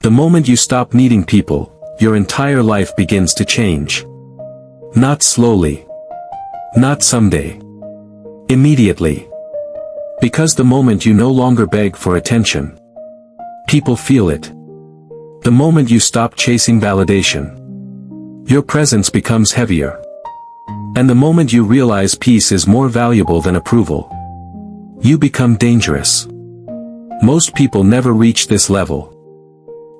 The moment you stop needing people, your entire life begins to change. Not slowly. Not someday. Immediately. Because the moment you no longer beg for attention, people feel it. The moment you stop chasing validation, your presence becomes heavier. And the moment you realize peace is more valuable than approval, you become dangerous. Most people never reach this level.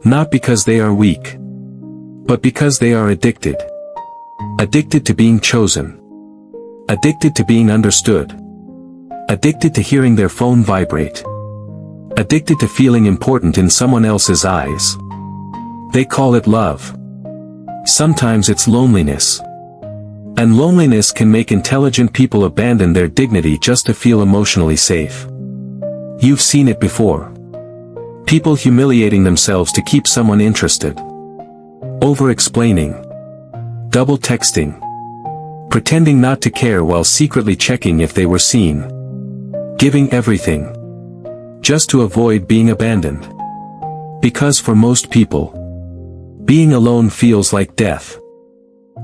Not because they are weak, but because they are addicted. Addicted to being chosen. Addicted to being understood. Addicted to hearing their phone vibrate. Addicted to feeling important in someone else's eyes. They call it love. Sometimes it's loneliness. And loneliness can make intelligent people abandon their dignity just to feel emotionally safe. You've seen it before. People humiliating themselves to keep someone interested. Over-explaining. Double texting. Pretending not to care while secretly checking if they were seen. Giving everything. Just to avoid being abandoned. Because for most people, being alone feels like death.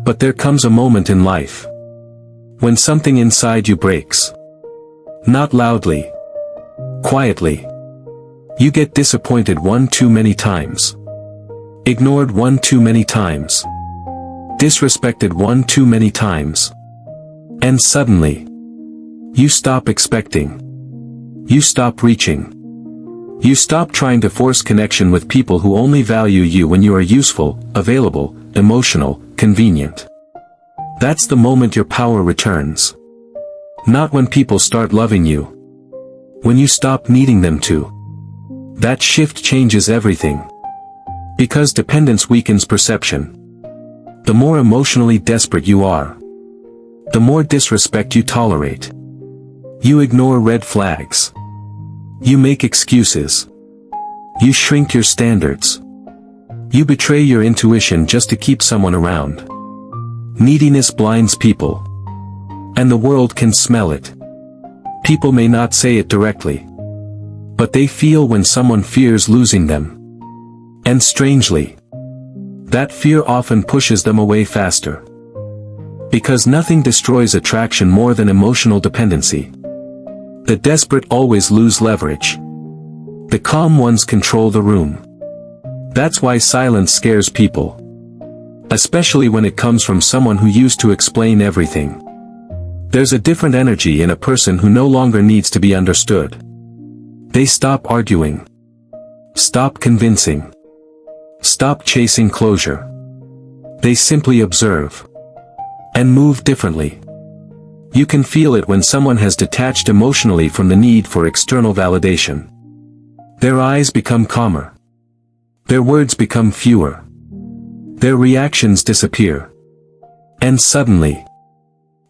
But there comes a moment in life when something inside you breaks. Not loudly. Quietly. You get disappointed one too many times. Ignored one too many times. Disrespected one too many times. And suddenly, you stop expecting. You stop reaching. You stop trying to force connection with people who only value you when you are useful, available, emotional, convenient. That's the moment your power returns. Not when people start loving you. When you stop needing them to. That shift changes everything. Because dependence weakens perception. The more emotionally desperate you are, the more disrespect you tolerate. You ignore red flags. You make excuses. You shrink your standards. You betray your intuition just to keep someone around. Neediness blinds people. And the world can smell it. People may not say it directly, but they feel when someone fears losing them. And strangely, that fear often pushes them away faster. Because nothing destroys attraction more than emotional dependency. The desperate always lose leverage. The calm ones control the room. That's why silence scares people. Especially when it comes from someone who used to explain everything. There's a different energy in a person who no longer needs to be understood. They stop arguing. Stop convincing. Stop chasing closure. They simply observe. And move differently. You can feel it when someone has detached emotionally from the need for external validation. Their eyes become calmer. Their words become fewer. Their reactions disappear. And suddenly,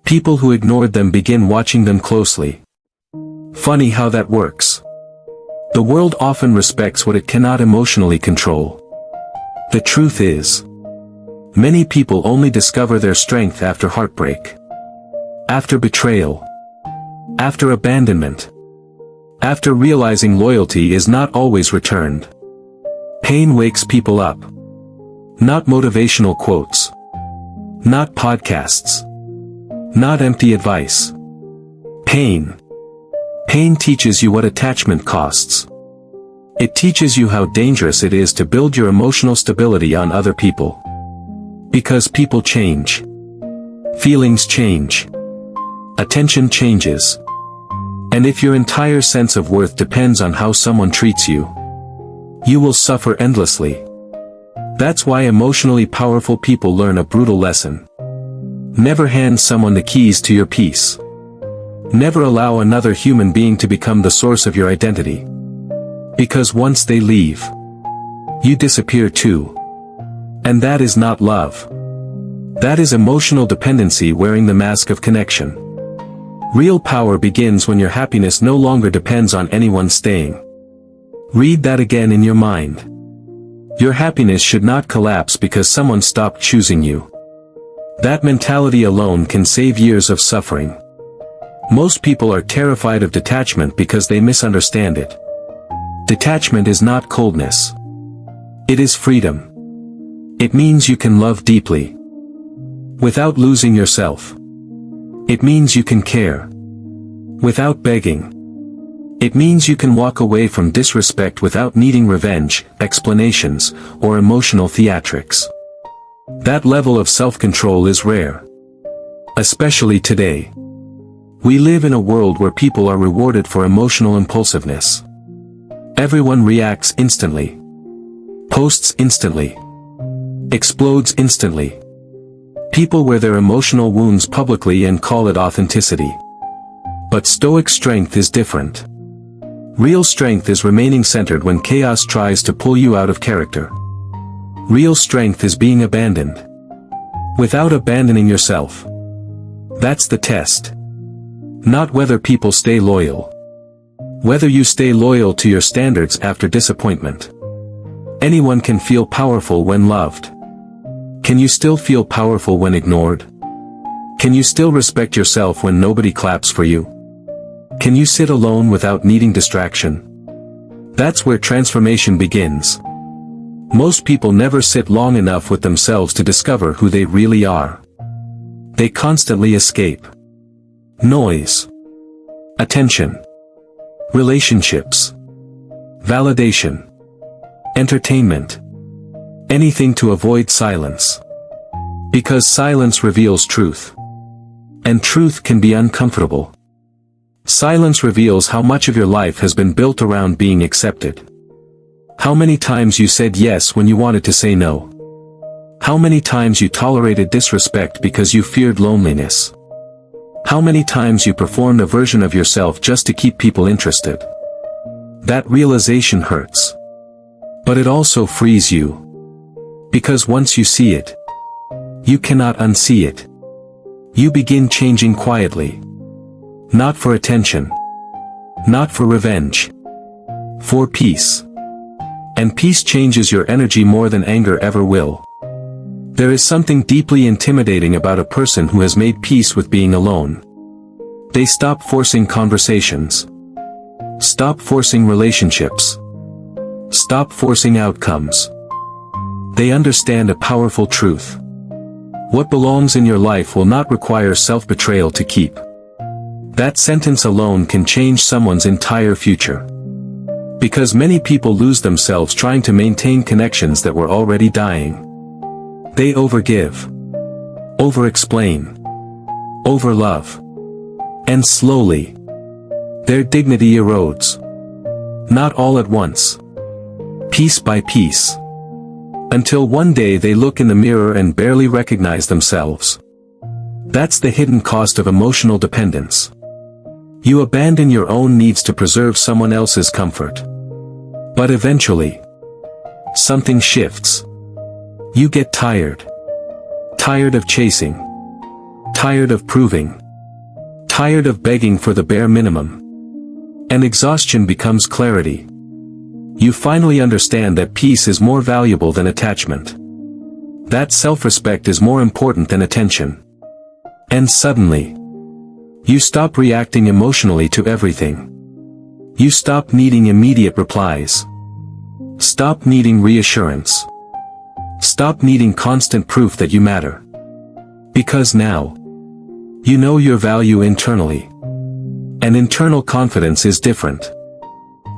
people who ignored them begin watching them closely. Funny how that works. The world often respects what it cannot emotionally control. The truth is, many people only discover their strength after heartbreak. After betrayal. After abandonment. After realizing loyalty is not always returned. Pain wakes people up. Not motivational quotes. Not podcasts. Not empty advice. Pain. Pain teaches you what attachment costs. It teaches you how dangerous it is to build your emotional stability on other people. Because people change. Feelings change. Attention changes. And if your entire sense of worth depends on how someone treats you, you will suffer endlessly. That's why emotionally powerful people learn a brutal lesson. Never hand someone the keys to your peace. Never allow another human being to become the source of your identity. Because once they leave, you disappear too. And that is not love. That is emotional dependency wearing the mask of connection. Real power begins when your happiness no longer depends on anyone staying. Read that again in your mind. Your happiness should not collapse because someone stopped choosing you. That mentality alone can save years of suffering. Most people are terrified of detachment because they misunderstand it. Detachment is not coldness. It is freedom. It means you can love deeply, without losing yourself. It means you can care, without begging. It means you can walk away from disrespect without needing revenge, explanations, or emotional theatrics. That level of self-control is rare. Especially today. We live in a world where people are rewarded for emotional impulsiveness. Everyone reacts instantly, posts instantly, explodes instantly. People wear their emotional wounds publicly and call it authenticity. But Stoic strength is different. Real strength is remaining centered when chaos tries to pull you out of character. Real strength is being abandoned, without abandoning yourself. That's the test. Not whether people stay loyal. Whether you stay loyal to your standards after disappointment. Anyone can feel powerful when loved. Can you still feel powerful when ignored? Can you still respect yourself when nobody claps for you? Can you sit alone without needing distraction? That's where transformation begins. Most people never sit long enough with themselves to discover who they really are. They constantly escape noise, attention, relationships, validation, entertainment, anything to avoid silence. Because silence reveals truth. And truth can be uncomfortable. Silence reveals how much of your life has been built around being accepted. How many times you said yes when you wanted to say no. How many times you tolerated disrespect because you feared loneliness. How many times you performed a version of yourself just to keep people interested. That realization hurts. But it also frees you. Because once you see it, you cannot unsee it. You begin changing quietly. Not for attention. Not for revenge. For peace. And peace changes your energy more than anger ever will. There is something deeply intimidating about a person who has made peace with being alone. They stop forcing conversations. Stop forcing relationships. Stop forcing outcomes. They understand a powerful truth. What belongs in your life will not require self-betrayal to keep. That sentence alone can change someone's entire future. Because many people lose themselves trying to maintain connections that were already dying. They overgive, over-explain, over-love. And slowly, their dignity erodes. Not all at once. Piece by piece. Until one day they look in the mirror and barely recognize themselves. That's the hidden cost of emotional dependence. You abandon your own needs to preserve someone else's comfort. But eventually, something shifts. You get tired. Tired of chasing. Tired of proving. Tired of begging for the bare minimum. And exhaustion becomes clarity. You finally understand that peace is more valuable than attachment. That self-respect is more important than attention. And suddenly, you stop reacting emotionally to everything. You stop needing immediate replies. Stop needing reassurance. Stop needing constant proof that you matter. Because now, you know your value internally. And internal confidence is different.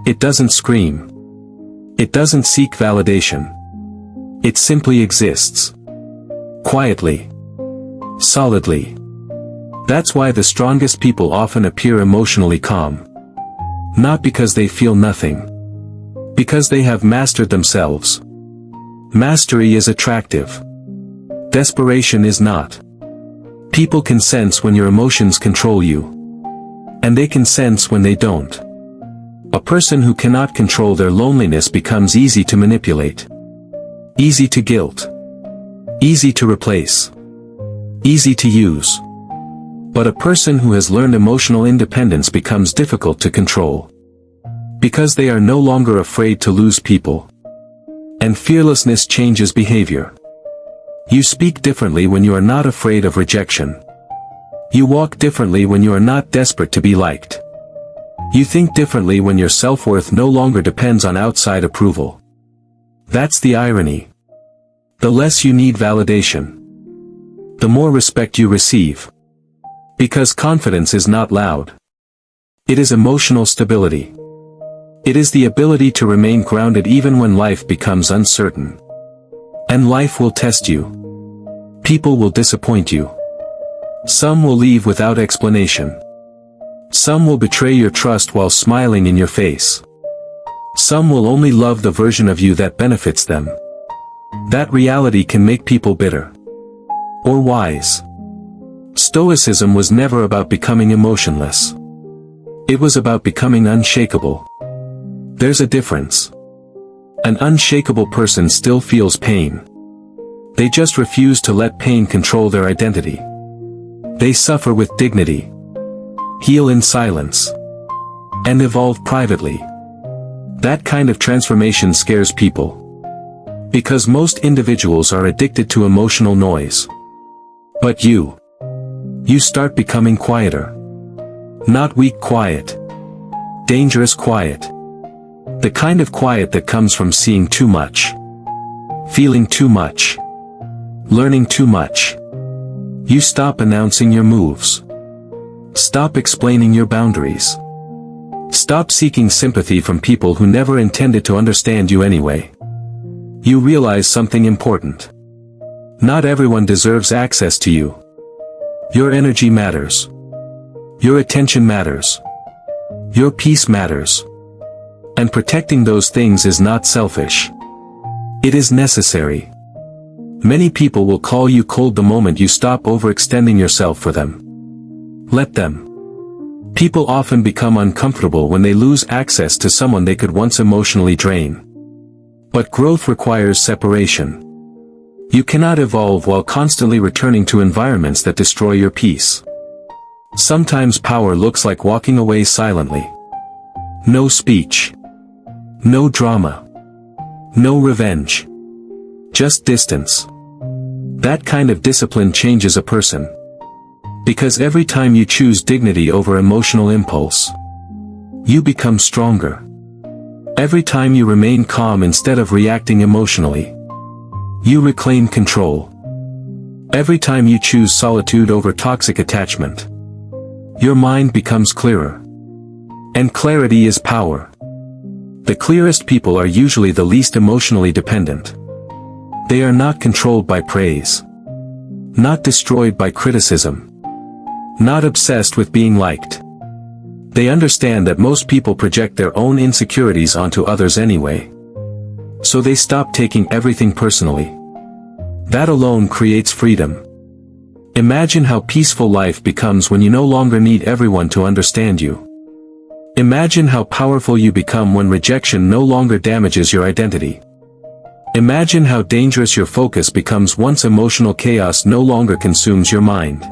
It doesn't scream. It doesn't seek validation. It simply exists. Quietly. Solidly. That's why the strongest people often appear emotionally calm. Not because they feel nothing. Because they have mastered themselves. Mastery is attractive. Desperation is not. People can sense when your emotions control you. And they can sense when they don't. A person who cannot control their loneliness becomes easy to manipulate. Easy to guilt. Easy to replace. Easy to use. But a person who has learned emotional independence becomes difficult to control. Because they are no longer afraid to lose people. And fearlessness changes behavior. You speak differently when you are not afraid of rejection. You walk differently when you are not desperate to be liked. You think differently when your self-worth no longer depends on outside approval. That's the irony. The less you need validation, the more respect you receive. Because confidence is not loud. It is emotional stability. It is the ability to remain grounded even when life becomes uncertain. And life will test you. People will disappoint you. Some will leave without explanation. Some will betray your trust while smiling in your face. Some will only love the version of you that benefits them. That reality can make people bitter. Or wise. Stoicism was never about becoming emotionless. It was about becoming unshakable. There's a difference. An unshakable person still feels pain. They just refuse to let pain control their identity. They suffer with dignity, heal in silence, and evolve privately. That kind of transformation scares people. Because most individuals are addicted to emotional noise. But you start becoming quieter. Not weak quiet. Dangerous quiet. The kind of quiet that comes from seeing too much. Feeling too much. Learning too much. You stop announcing your moves. Stop explaining your boundaries. Stop seeking sympathy from people who never intended to understand you anyway. You realize something important. Not everyone deserves access to you. Your energy matters. Your attention matters. Your peace matters. And protecting those things is not selfish. It is necessary. Many people will call you cold the moment you stop overextending yourself for them. Let them. People often become uncomfortable when they lose access to someone they could once emotionally drain. But growth requires separation. You cannot evolve while constantly returning to environments that destroy your peace. Sometimes power looks like walking away silently. No speech. No drama. No revenge. Just distance. That kind of discipline changes a person. Because every time you choose dignity over emotional impulse, you become stronger. Every time you remain calm instead of reacting emotionally, you reclaim control. Every time you choose solitude over toxic attachment, your mind becomes clearer. And clarity is power. The clearest people are usually the least emotionally dependent. They are not controlled by praise. Not destroyed by criticism. Not obsessed with being liked. They understand that most people project their own insecurities onto others anyway. So they stop taking everything personally. That alone creates freedom. Imagine how peaceful life becomes when you no longer need everyone to understand you. Imagine how powerful you become when rejection no longer damages your identity. Imagine how dangerous your focus becomes once emotional chaos no longer consumes your mind.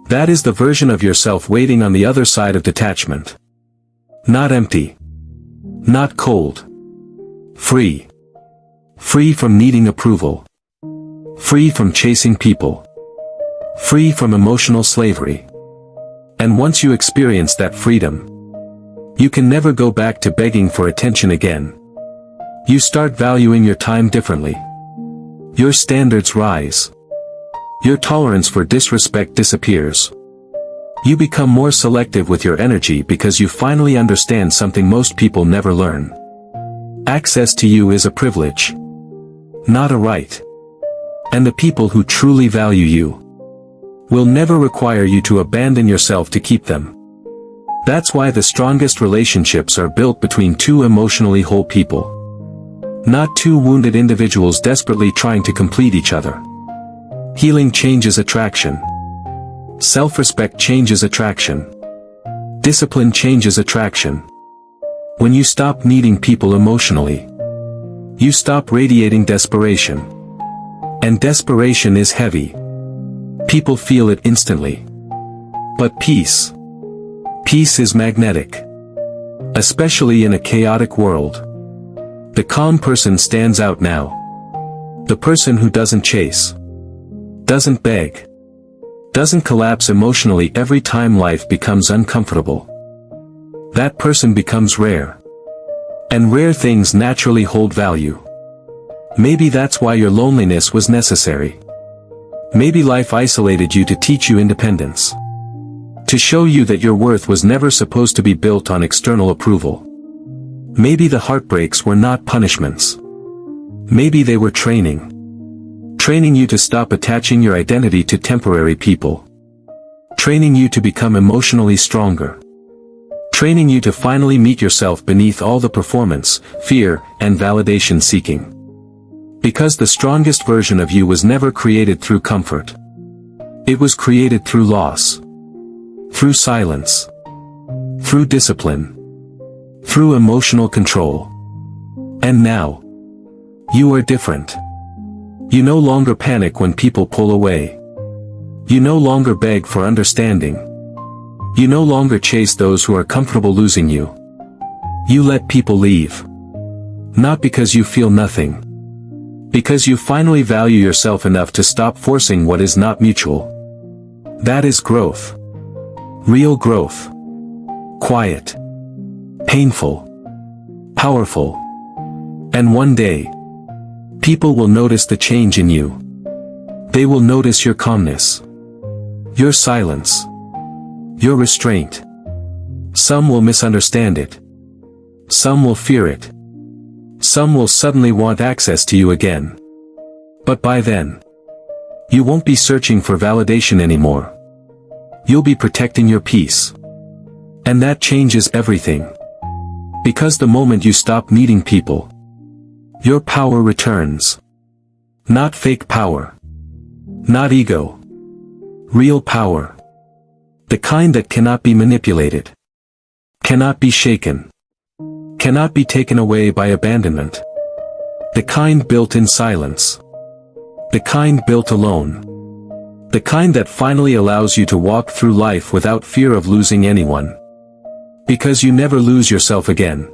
That is the version of yourself waiting on the other side of detachment. Not empty. Not cold. Free. Free from needing approval. Free from chasing people. Free from emotional slavery. And once you experience that freedom, you can never go back to begging for attention again. You start valuing your time differently. Your standards rise. Your tolerance for disrespect disappears. You become more selective with your energy because you finally understand something most people never learn. Access to you is a privilege, not a right. And the people who truly value you will never require you to abandon yourself to keep them. That's why the strongest relationships are built between two emotionally whole people. Not two wounded individuals desperately trying to complete each other. Healing changes attraction. Self-respect changes attraction. Discipline changes attraction. When you stop needing people emotionally, you stop radiating desperation. And desperation is heavy. People feel it instantly. But peace. Peace is magnetic. Especially in a chaotic world. The calm person stands out now. The person who doesn't chase. Doesn't beg. Doesn't collapse emotionally every time life becomes uncomfortable. That person becomes rare. And rare things naturally hold value. Maybe that's why your loneliness was necessary. Maybe life isolated you to teach you independence. To show you that your worth was never supposed to be built on external approval. Maybe the heartbreaks were not punishments. Maybe they were training. Training you to stop attaching your identity to temporary people. Training you to become emotionally stronger. Training you to finally meet yourself beneath all the performance, fear, and validation seeking. Because the strongest version of you was never created through comfort. It was created through loss. Through silence. Through discipline. Through emotional control. And now, you are different. You no longer panic when people pull away. You no longer beg for understanding. You no longer chase those who are comfortable losing you. You let people leave. Not because you feel nothing. Because you finally value yourself enough to stop forcing what is not mutual. That is growth. Real growth. Quiet. Painful. Powerful. And one day, people will notice the change in you. They will notice your calmness. Your silence. Your restraint. Some will misunderstand it. Some will fear it. Some will suddenly want access to you again. But by then, you won't be searching for validation anymore. You'll be protecting your peace. And that changes everything. Because the moment you stop needing people, your power returns. Not fake power. Not ego. Real power. The kind that cannot be manipulated. Cannot be shaken. Cannot be taken away by abandonment. The kind built in silence. The kind built alone. The kind that finally allows you to walk through life without fear of losing anyone. Because you never lose yourself again.